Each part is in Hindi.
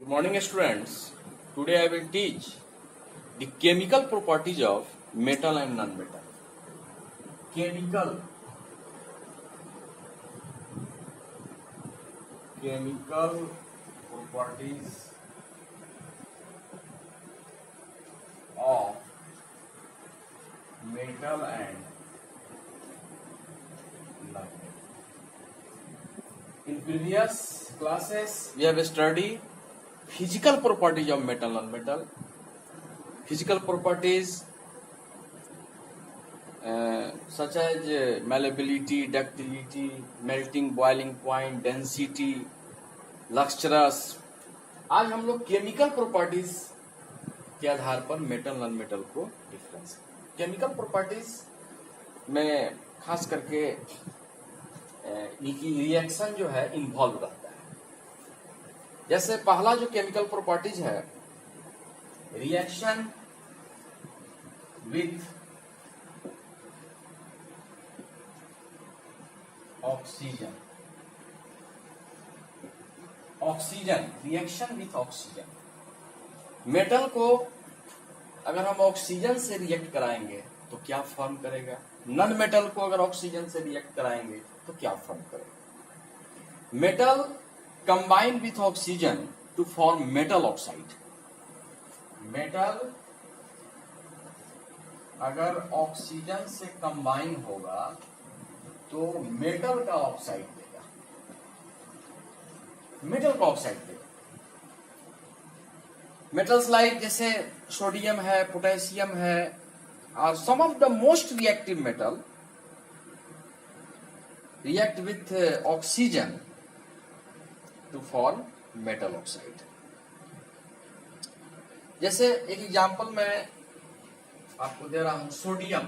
Good morning, students. Today I will teach the chemical properties of metal and non-metal. Chemical properties of metal and non-metal. In previous classes, we have studied physical properties of metal and non-metal. Physical properties such as malleability, ductility, melting, boiling point, density, lustrous. आज हम लोग केमिकल प्रॉपर्टीज के आधार पर मेटल नॉन मेटल को डिफरेंस। केमिकल प्रॉपर्टीज में खास करके इनकी रिएक्शन जो है इन्वॉल्व रहता है। जैसे पहला जो केमिकल प्रॉपर्टीज है, reaction with oxygen. Reaction with oxygen. Metal को अगर हम ऑक्सीजन से रिएक्ट कराएंगे तो क्या फॉर्म करेगा, नॉन मेटल को अगर ऑक्सीजन से रिएक्ट कराएंगे तो क्या फॉर्म करेगा। Metal combine with oxygen to form metal oxide. Metal अगर ऑक्सीजन से कंबाइन होगा तो मेटल का ऑक्साइड देगा, मेटल्स लाइक जैसे सोडियम है, पोटेशियम है, और some of the most reactive metal react with oxygen to form metal oxide. जैसे एक एग्जांपल मैं आपको दे रहा हूं, सोडियम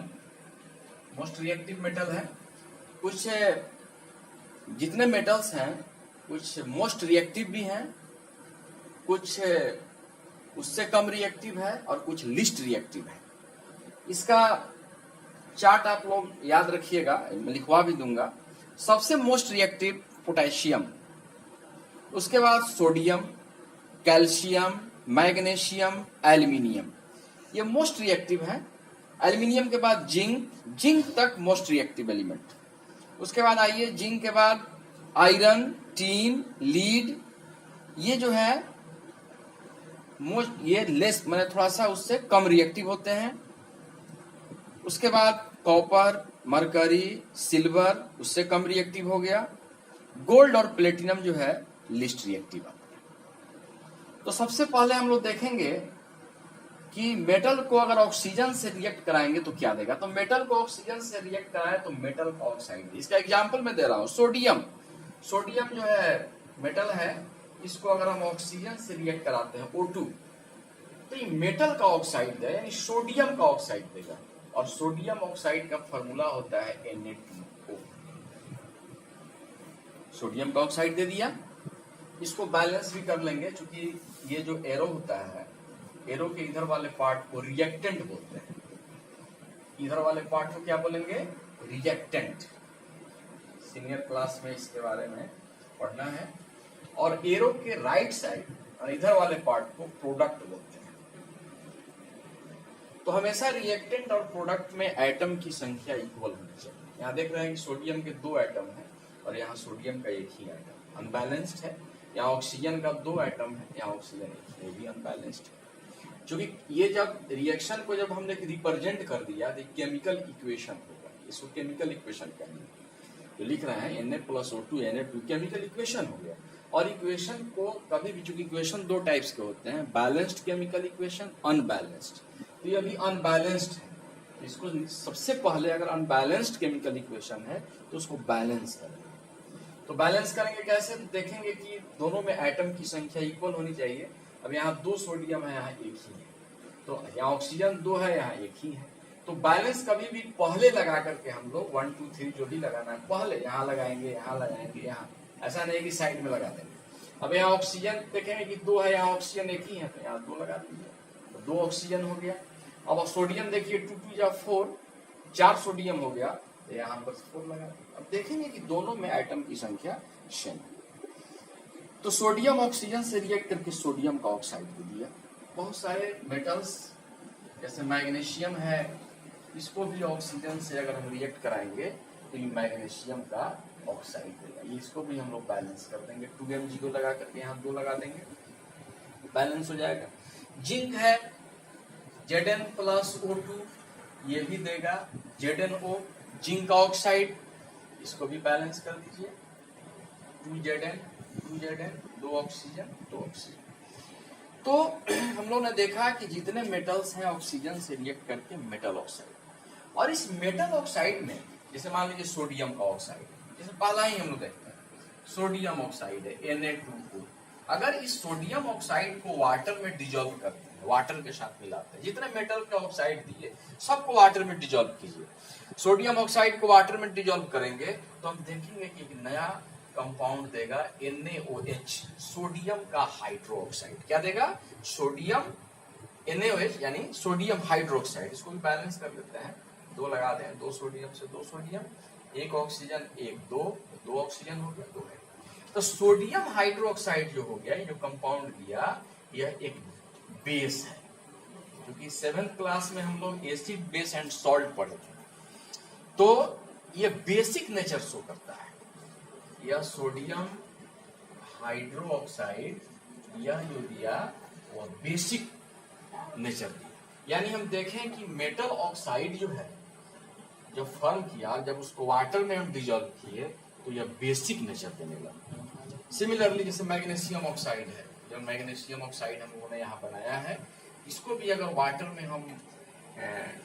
मोस्ट रिएक्टिव मेटल है। कुछ जितने मेटल्स हैं कुछ मोस्ट रिएक्टिव भी हैं, कुछ उससे कम रिएक्टिव है और कुछ लिस्ट रिएक्टिव है। इसका चार्ट आप लोग याद रखिएगा, मैं लिखवा भी दूंगा। सबसे मोस्ट रिएक्टिव पोटेशियम, उसके बाद सोडियम, कैल्शियम, मैग्नीशियम, एल्यूमिनियम, ये मोस्ट रिएक्टिव है। एल्यूमिनियम के बाद जिंक तक मोस्ट रिएक्टिव एलिमेंट। उसके बाद आइए जिंक के बाद आयरन, टीन, लीड, ये जो है ये लेस मैंने थोड़ा सा उससे कम रिएक्टिव होते हैं। उसके बाद कॉपर, मरकरी, सिल्वर, उससे कम रिएक्टिव हो गया। गोल्ड और प्लेटिनम जो है लिस्ट रिएक्टिव आता है। तो सबसे पहले हम लोग देखेंगे कि मेटल को अगर ऑक्सीजन से रिएक्ट कराएंगे तो क्या देगा। तो मेटल को ऑक्सीजन से रिएक्ट कराए तो मेटल ऑक्साइड। इसका एग्जांपल मैं दे रहा हूं, सोडियम जो है मेटल है, इसको अगर हम ऑक्सीजन से रिएक्ट कराते हैं O2 तो ये मेटल का ऑक्साइड देगा, यानी सोडियम का ऑक्साइड देगा। और सोडियम ऑक्साइड का फॉर्मूला होता है Na2O। सोडियम का ऑक्साइड दे दिया। इसको बैलेंस भी कर लेंगे, क्योंकि ये जो एरो होता है, एरो के इधर वाले पार्ट को रिएक्टेंट बोलते हैं। इधर वाले पार्ट को क्या बोलेंगे, रिएक्टेंट। सीनियर क्लास में इसके बारे में पढ़ना है। और एरो के राइट साइड और इधर वाले पार्ट को प्रोडक्ट बोलते हैं। तो हमेशा रिएक्टेंट और प्रोडक्ट में एटम की संख्या इक्वल होनी चाहिए। यहाँ देख रहे हैं कि सोडियम के 2 एटम है और यहाँ सोडियम का एक ही एटम अनबैलेंस्ड है। यहाँ ऑक्सीजन का 2 एटम है, यहाँ ऑक्सीजन एक, ये भी अनबैलेंस्ड है। क्योंकि ये जब रिएक्शन को जब हमने रिप्रेजेंट कर दिया तो केमिकल इक्वेशन होगा। इसको केमिकल इक्वेशन कहेंगे। तो लिख रहे हैं Na+O2 Na2, केमिकल इक्वेशन हो गया। और इक्वेशन को कभी भी, चूंकि इक्वेशन 2 टाइप्स के होते हैं, बैलेंस्ड केमिकल इक्वेशन, अनबैलेंस्ड। तो ये अभी अनबैलेंस्ड है। इसको सबसे पहले अगर अनबैलेंस्ड केमिकल इक्वेशन है तो उसको बैलेंस करेंगे। तो बैलेंस करेंगे कैसे, तो देखेंगे कि दोनों में एटम की संख्या इक्वल होनी चाहिए। अब यहाँ 2 सोडियम है, यहाँ 1 ही है। तो यहाँ ऑक्सीजन 2 है, यहाँ 1 ही है। तो बैलेंस कभी भी पहले लगा करके हम लोग 1 2 3 जो भी लगाना है पहले यहाँ लगाएंगे, यहाँ, ऐसा नहीं कि साइड में लगा देंगे। अब यहाँ ऑक्सीजन देखेंगे कि 2 है, यहाँ ऑक्सीजन 1 ही है, तो यहाँ 2 लगा दीजिए, तो 2 ऑक्सीजन हो गया। अब सोडियम देखिए 2 2 या 4, 4 सोडियम हो गया, तो यहाँ पर 4 लगा। अब देखेंगे कि दोनों में एटम की संख्या सेम है। तो सोडियम ऑक्सीजन से रिएक्ट करके सोडियम का ऑक्साइड दे दिया। बहुत सारे मेटल्स जैसे मैग्नीशियम है, इसको भी ऑक्सीजन से अगर हम रिएक्ट कराएंगे तो ये मैग्नीशियम का ऑक्साइड देगा। इसको भी हम लोग बैलेंस कर देंगे, 2Mg को लगा करके यहाँ 2 लगा देंगे, बैलेंस हो जाएगा। जिंक है Zn+O2, ये भी देगा ZnO, जिंक ऑक्साइड, इसको भी बैलेंस कर दीजिए, 2Zn 2 ऑक्सीजन 2 ऑक्सीजन। तो हम लोग ने देखा कि जितने मेटल्स हैं ऑक्सीजन से रिएक्ट करके मेटल ऑक्साइड, और इस मेटल ऑक्साइड में जैसे मान लीजिए सोडियम का ऑक्साइड, जैसे पहला ही हम लोग देखते हैं सोडियम ऑक्साइड है Na2O। अगर इस सोडियम ऑक्साइड को वाटर में डिजोल्व करते हैं, वाटर के साथ मिलाते हैं, जितने मेटल के ऑक्साइड दिए सबको वाटर में डिजोल्व कीजिए, सोडियम ऑक्साइड को वाटर में डिजोल्व करेंगे तो हम देखेंगे कि एक नया कंपाउंड देगा NaOH, सोडियम का हाइड्रोक्साइड। क्या देगा? सोडियम NaOH यानी सोडियम हाइड्रोक्साइड। इसको भी बैलेंस कर लेते हैं, 2 लगा दें, 2 सोडियम से 2 सोडियम, 1 ऑक्सीजन 1 2 ऑक्सीजन हो गया, 2 है। तो सोडियम हाइड्रोक्साइड जो हो गया, ये जो कंपाउंड दिया, यह एक बेस है, क्योंकि 7th क्लास में हम लोग एसिड बेस एंड सॉल्ट पढ़े थे, तो ये बेसिक नेचर शो करता है। यह सोडियम हाइड्रोक्साइड यह जो दिया वह बेसिक नेचर दिया, यानी हम देखें कि मेटल ऑक्साइड जो है, जब फॉर्म किया, जब उसको वाटर में हम डिजोल्व किए तो यह बेसिक नेचर देने लगा। सिमिलरली जैसे मैग्नीशियम ऑक्साइड है, जो मैग्नीशियम ऑक्साइड हम लोगों ने यहाँ बनाया है, इसको भी अगर वाटर में हम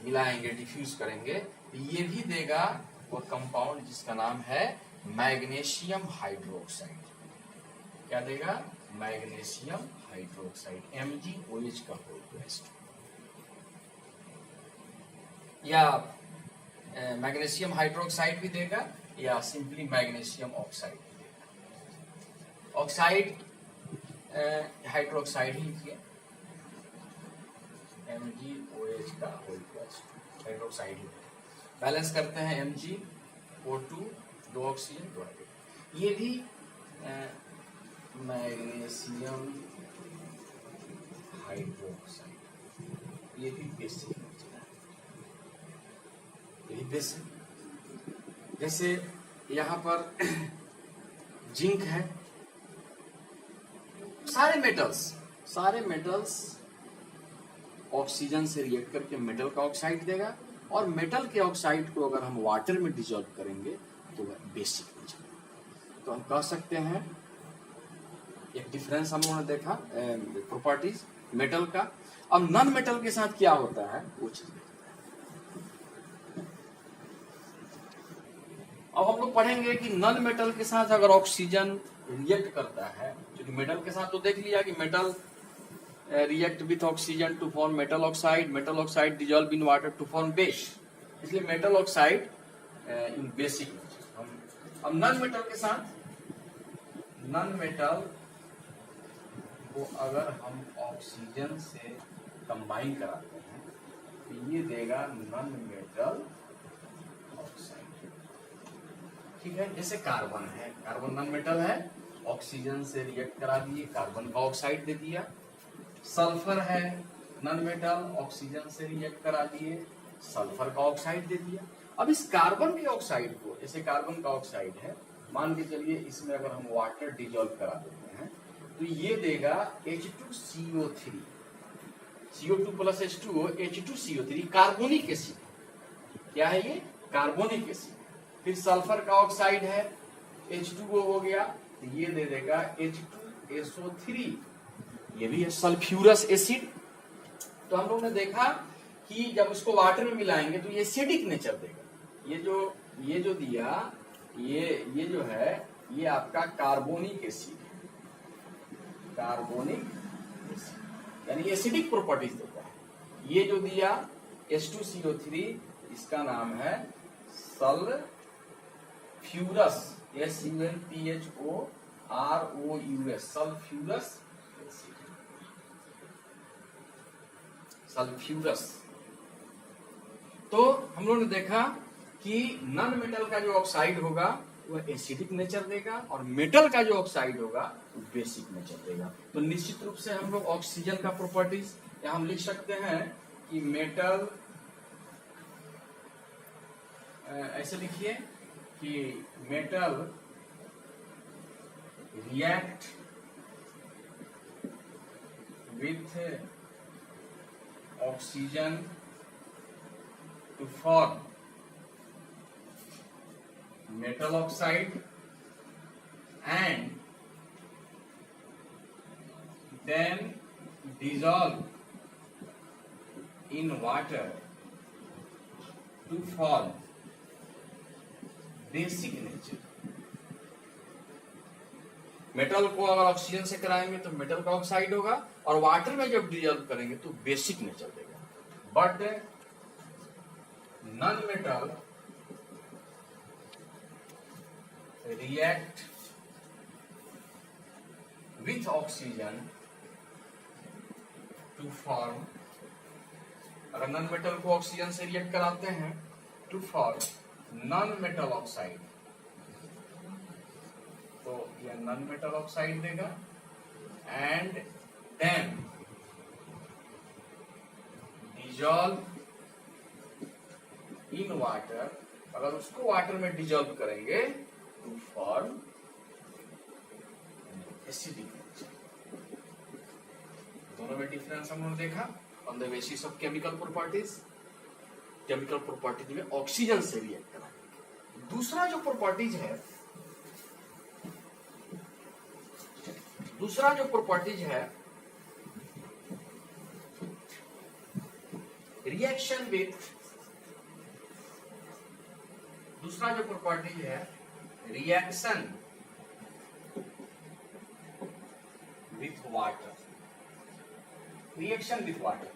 मिलाएंगे, डिफ्यूज करेंगे, तो ये भी देगा वो कंपाउंड जिसका नाम है मैग्नीशियम हाइड्रोक्साइड। क्या देगा? मैग्नीशियम हाइड्रोक्साइड, MgOH का होल टेस्ट, या मैग्नीशियम हाइड्रोक्साइड भी देगा, या सिंपली मैग्नीशियम ऑक्साइड भी देगा। ऑक्साइड हाइड्रोक्साइड ही लिखिए, MgOH का होल टेस्ट, हाइड्रोक्साइड ही बैलेंस करते हैं, MgO2 2 ऑक्सीजन 2 हाइड्रोजन। ये भी मैग्नीशियम हाइड्रोक्साइड, ये भी बेसिक नेचर है, ये भी बेसिक। जैसे यहाँ पर जिंक है, सारे मेटल्स ऑक्सीजन से रिएक्ट करके मेटल का ऑक्साइड देगा, और मेटल के ऑक्साइड को अगर हम वाटर में डिसॉल्व करेंगे तो वह बेसिक नेचर। तो हम कह सकते हैं एक डिफरेंस हम लोगों ने देखा प्रॉपर्टीज मेटल का। अब नॉन मेटल के साथ क्या होता है वो चीज देखते हैं। अब हम लोग पढ़ेंगे कि नॉन मेटल के साथ अगर ऑक्सीजन रिएक्ट करता है, क्योंकि मेटल के साथ तो देख लिया कि metal react with oxygen to form metal oxide dissolve in water to form base, इसलिए metal oxide in basic। हम नॉन मेटल के साथ, नॉन मेटल को अगर हम ऑक्सीजन से कंबाइन कराते हैं तो ये देगा नॉन मेटल ऑक्साइड। ठीक है, जैसे कार्बन है, कार्बन नॉन मेटल है, ऑक्सीजन से रिएक्ट करा दिए, कार्बन का ऑक्साइड दे दिया। सल्फर है नॉन मेटल, ऑक्सीजन से रिएक्ट करा दिए, सल्फर का ऑक्साइड दे दिया। अब इस कार्बन के ऑक्साइड को, जैसे कार्बन का ऑक्साइड है, मान के चलिए इसमें अगर हम वाटर डिजोल्व करा देते हैं तो ये देगा H2CO3, CO2 plus H2O, H2CO3, carbonic acid. क्या है ये? Carbonic acid. फिर सल्फर का ऑक्साइड है, H2O हो गया, तो ये दे देगा H2SO3, ये भी है सल्फ्यूरस एसिड। तो हम लोग ने देखा कि जब उसको वाटर में मिलाएंगे तो ये एसिडिक नेचर देगा। ये जो दिया, ये जो है ये आपका कार्बोनिक एसिड है, कार्बोनिक एसिड यानी एसिडिक प्रॉपर्टीज देता है। ये जो दिया H2CO3, इसका नाम है सल्फ्यूरस, SULPHOROUS, सल्फ्यूरस सल्फ्यूरस। तो हम लोगों ने देखा कि नॉन मेटल का जो ऑक्साइड होगा वह एसिडिक नेचर देगा और मेटल का जो ऑक्साइड होगा वो बेसिक नेचर देगा। तो निश्चित रूप से हम लोग ऑक्सीजन का प्रॉपर्टीज या हम लिख सकते हैं कि मेटल, ऐसे लिखिए कि metal react with oxygen to form metal oxide and then dissolve in water to form basic nature। Metal को अगर ऑक्सीजन से कराएंगे तो मेटल का ऑक्साइड होगा और वाटर में जब डिजॉल्व करेंगे तो बेसिक नेचर देगा। But non metal react with oxygen to form, अगर नॉन मेटल को ऑक्सीजन से रिएक्ट कराते हैं to form non metal oxide, तो यह नॉन मेटल ऑक्साइड देगा and then dissolve in water, अगर उसको वाटर में डिजॉल्व करेंगे to form acidic nature। दोनों में डिफरेंस हम लोग देखा on the basis of chemical properties. Chemical properties में ऑक्सीजन से रिएक्ट कराएंगे। दूसरा जो प्रॉपर्टीज है, रिएक्शन विथ, दूसरा जो प्रॉपर्टीज है reaction with water. Reaction with water,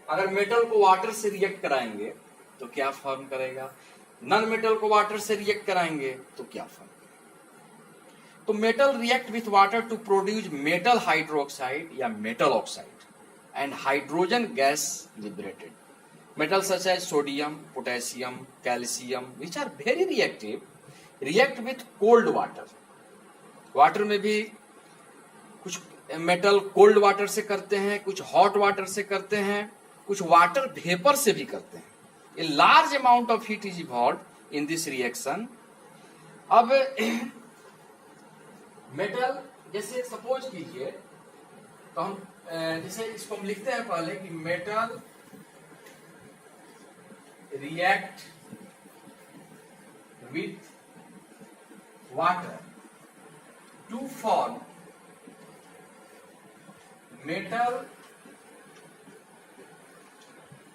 अगर मेटल को वाटर से रिएक्ट कराएंगे तो क्या फॉर्म करेगा, नॉन मेटल को वाटर से रिएक्ट कराएंगे तो क्या फॉर्म करेगा। तो metal react with water to produce metal hydroxide या metal oxide and hydrogen gas liberated. Metal such as sodium, potassium, calcium which are very reactive react with cold water. Water में भी कुछ मेटल कोल्ड वाटर से करते हैं, कुछ हॉट वाटर से करते हैं, कुछ वाटर वेपर से भी करते हैं। A large amount of heat is evolve in this reaction. अब मेटल जैसे सपोज कीजिए तो हम जैसे इसको हम लिखते हैं पहले कि metal react with water to form metal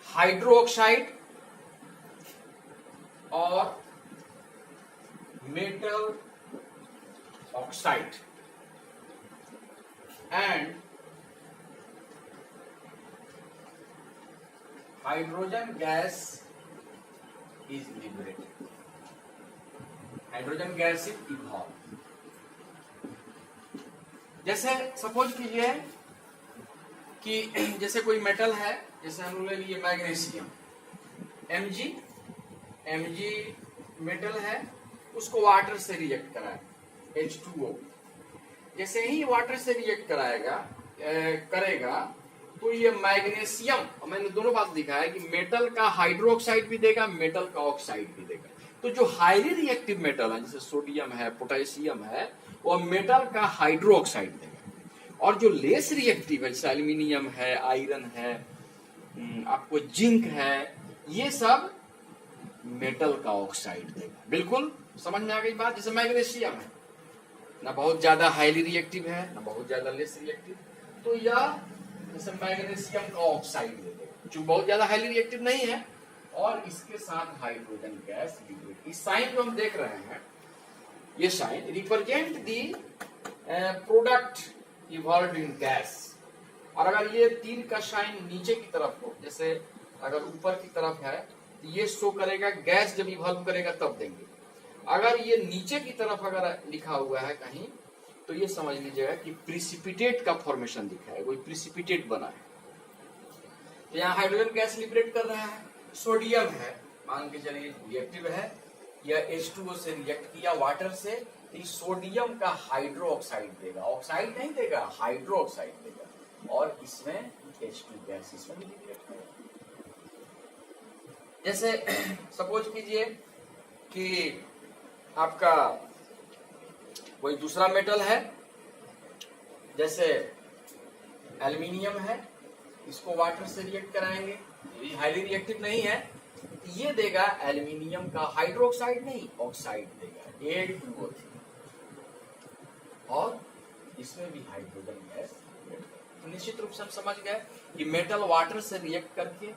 hydroxide or metal oxide and hydrogen gas is liberated। Hydrogen gas is evolve. जैसे सपोज कीजिए कि जैसे कोई मेटल है, जैसे हम ले लिए मैग्नीशियम, Mg मेटल है, उसको वाटर से रिएक्ट कराए H2O। जैसे ही वाटर से रिएक्ट करेगा तो ये मैग्नीशियम, मैंने दोनों बात लिखा है कि मेटल का हाइड्रोक्साइड भी देगा, मेटल का ऑक्साइड भी देगा। तो जो हाईली रिएक्टिव मेटल है जैसे सोडियम है, पोटेशियम है, वो मेटल का हाइड्रोक्साइड देगा। और जो लेस रिएक्टिव है जैसे एल्यूमिनियम है, आयरन है, आपको जिंक है, ये सब मेटल का ऑक्साइड देगा। बिल्कुल समझ में आ गई बात। जैसे मैग्नीशियम है, ना बहुत ज्यादा हाईली रिएक्टिव है, ना बहुत ज्यादा लेस रिएक्टिव, तो यह जैसे मैग्नीशियम का ऑक्साइड दे देगा, जो बहुत ज्यादा हाईली रिएक्टिव नहीं है, और इसके साथ हाइड्रोजन गैस लिक्विड। इस साइन जो हम देख रहे हैं, ये sign represent the product evolve in gas. और अगर ये तीर का साइन नीचे की तरफ हो, जैसे अगर ऊपर की तरफ है तो ये शो करेगा गैस जब इवॉल्व करेगा तब देंगे। अगर ये नीचे की तरफ अगर लिखा हुआ है कहीं, तो ये समझ लीजिएगा कि प्रिसिपिटेट का फॉर्मेशन दिखा है, कोई प्रिसिपिटेट बना है। तो यहाँ हाइड्रोजन गैस लिबरेट कर रहा है। सोडियम है, मान के चलिए रिएक्टिव है, या H2O से रिएक्ट किया वाटर से, तो इस सोडियम का हाइड्रो ऑक्साइड देगा, ऑक्साइड नहीं देगा, हाइड्रो ऑक्साइड देगा, और इसमें H2 गैस इसमें भी रिएक्ट करेगा। जैसे सपोज कीजिए कि आपका कोई दूसरा मेटल है, जैसे एल्युमिनियम है, इसको वाटर से रिएक्ट कराएंगे, ये हाईली रिएक्टिव नहीं है, ये देगा एल्युमिनियम का हाइड्रोक्साइड नहीं, ऑक्साइड देगा Al2O3, और इसमें भी हाइड्रोजन गैस। तो निश्चित रूप से हम समझ गए कि मेटल वाटर से रिएक्ट करके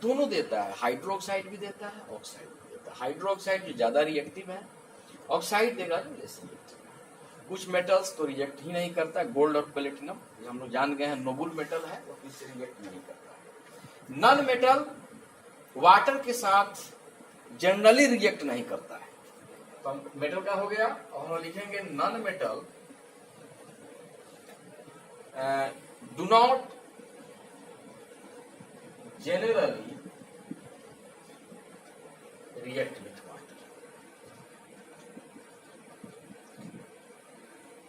दोनों देता है, हाइड्रोक्साइड भी देता है, ऑक्साइड भी देता है। हाइड्रोक्साइड जो ज्यादा रिएक्टिव है, ऑक्साइड देगा जो लेस रिएक्टिव। कुछ मेटल्स तो रिएक्ट ही नहीं करता, गोल्ड और प्लेटिनम, ये हम लोग जान गए हैं नोबल मेटल है, तो इससे रिएक्ट नहीं करता। नॉन मेटल वाटर के साथ जनरली रिएक्ट नहीं करता है। तो मेटल का हो गया, और हम लिखेंगे non metal do not generally react with water।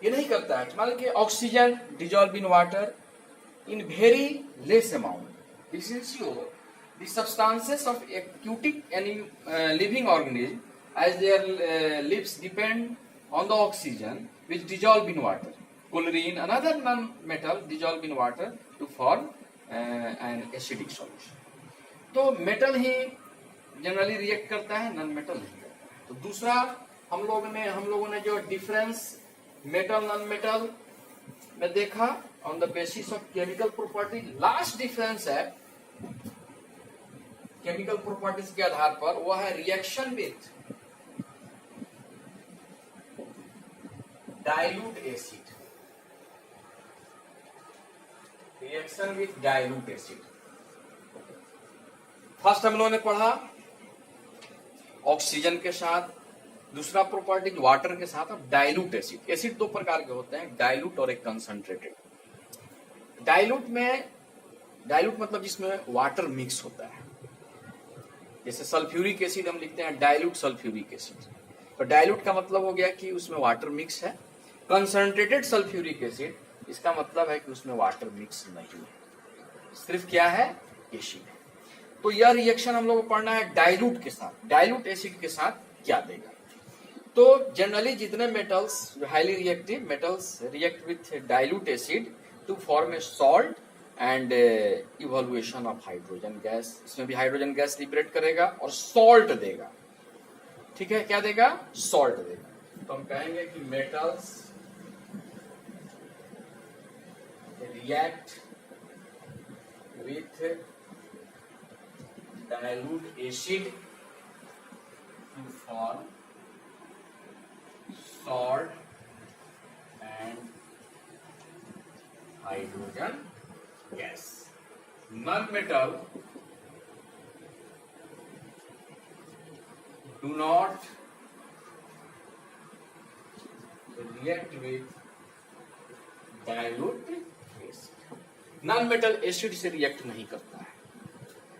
ये नहीं करता है। मान लीजिए oxygen dissolve in water in very less amount. This is your the substances of aquatic living organism as their lives depend on the oxygen which dissolve in water. Chlorine, another non-metal, dissolve in water to form an acidic solution. तो मेटल ही जनरली रिएक्ट करता है, नॉन मेटल नहीं करता है। तो दूसरा हम लोगों ने जो डिफरेंस मेटल नॉन मेटल में देखा on the basis of chemical property, last difference है केमिकल प्रॉपर्टीज के आधार पर, वो है reaction with dilute acid. Reaction with dilute acid first हम लोगों ने पढ़ा ऑक्सीजन के साथ, दूसरा प्रॉपर्टी वाटर के साथ, अब डाइल्यूट एसिड। एसिड दो प्रकार के होते हैं, डाइल्यूट और एक कंसंट्रेटेड। डाइल्यूट मतलब जिसमें वाटर मिक्स होता है, जैसे सल्फ्यूरिक एसिड हम लिखते हैं डाइल्यूट सल्फ्यूरिक एसिड। तो डाइल्यूट का मतलब हो गया कि उसमें वाटर मिक्स है। कंसंट्रेटेड सल्फ्यूरिक एसिड, इसका मतलब है कि उसमें वाटर मिक्स नहीं है, सिर्फ क्या है, एसिड है। तो यह रिएक्शन हम लोग को पढ़ना है डाइल्यूट के साथ, डाइल्यूट एसिड के साथ क्या देगा। तो जनरली जितने मेटल्स जो highly reactive metals react with dilute acid to form a salt and evolution of hydrogen gas. इसमें भी हाइड्रोजन गैस लिबरेट करेगा और सॉल्ट देगा। ठीक है, क्या देगा, सॉल्ट देगा। तो हम कहेंगे कि metals react with dilute acid to form salt and hydrogen gas. Non-metal do not react with dilute acid. Non-metal acid से रिएक्ट नहीं करता है,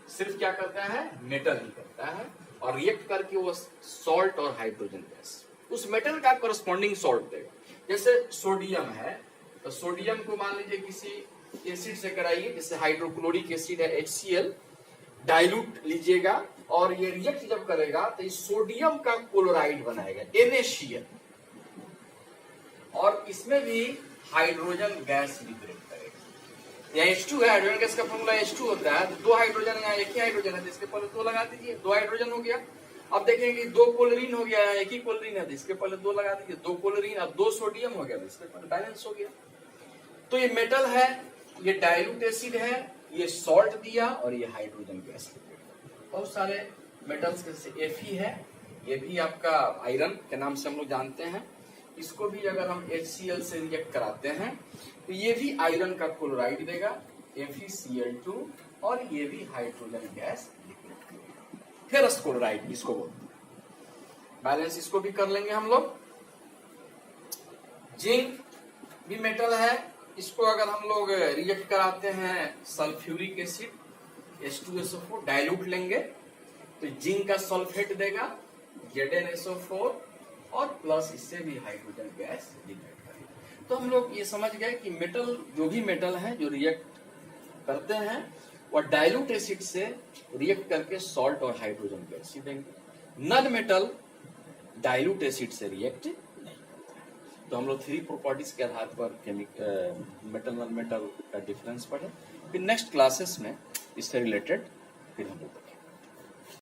सिर्फ क्या करता है, मेटल ही करता है, और रिएक्ट करके वो सॉल्ट और हाइड्रोजन गैस उस मेटल का करस्पॉन्डिंग सॉल्ट देगा। जैसे सोडियम है, तो सोडियम को मान लीजिए किसी एसिड से कराइए, जैसे हाइड्रोक्लोरिक एसिड है HCl, डाइल्यूट लीजिएगा और ये रिएक्ट जब करेगा तो इस सोडियम का क्लोराइड बनाएगा NaCl, और इसमें भी हाइड्रोजन गैस लिबरेट करेगा। यहाँ H2 है, हाइड्रोजन गैस का फॉर्मूला H2 होता है, दो हाइड्रोजन यहाँ एक ही हाइड्रोजन है, इसके पहले दो लगा दीजिए, दो हाइड्रोजन हो गया। अब देखेंगे दो क्लोरीन हो गया, एक ही क्लोरीन है, इसके पहले दो लगा दीजिए, दो क्लोरीन, अब दो सोडियम हो गया, इसके पहले बैलेंस हो गया। तो ये मेटल है, ये डाइल्यूट एसिड है, ये सॉल्ट दिया, और ये हाइड्रोजन गैस। बहुत सारे मेटल्स जैसे Fe है, ये भी आपका आयरन के नाम से हम लोग जानते हैं। इसको भी अगर हम HCl से रिएक्ट कराते हैं तो ये भी आयरन का क्लोराइड देगा FeCl2, और ये भी हाइड्रोजन गैस लिबरेट करेगा, फेरस क्लोराइड इसको बोलते हैं। बैलेंस इसको भी कर लेंगे हम लोग। जिंक भी मेटल है, इसको अगर हम लोग रिएक्ट कराते हैं सल्फ्यूरिक एसिड H2SO4 डाइल्यूट लेंगे तो जिंक का सल्फेट देगा, ZnSO4 और प्लस इससे भी हाइड्रोजन गैस डिग्रेड करेगी। तो हम लोग ये समझ गए कि मेटल, जो भी मेटल है जो रिएक्ट करते हैं वह डाइल्यूट एसिड से रिएक्ट करके सॉल्ट और हाइड्रोजन गैस ही देंगे। नन मेटल डाइल्यूट एसिड से रिएक्ट नहीं करता है। तो हम लोग 3 प्रॉपर्टीज के आधार पर मेटल नॉन मेटल का डिफरेंस पढ़े। फिर नेक्स्ट क्लासेस में इससे रिलेटेड फिर हम लोग